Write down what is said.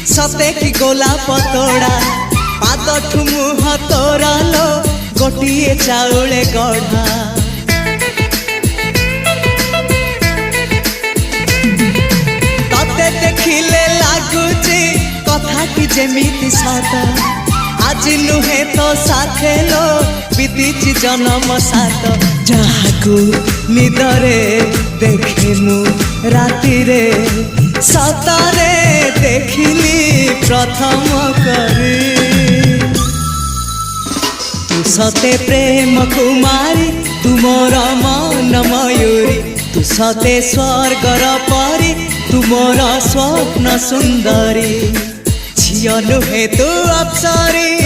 सते कि गोलाप तोड़ा पाद ठुमुह तोरा लो गोटिए चाउले गढ़ा तते देखिले लागुची कथा कि जेमिति सत आज नुहे तो साथे लो बीतीची जन्म सात जहाकू निदरे देखे मु राति रे सतरे देखिली प्रथम करी तू सते प्रेम कुमारी तू मोर मन मयूरी तू सते स्वर्गर परी तू मोर स्वप्न सुंदरी झियो नुहे तू अप्सरी।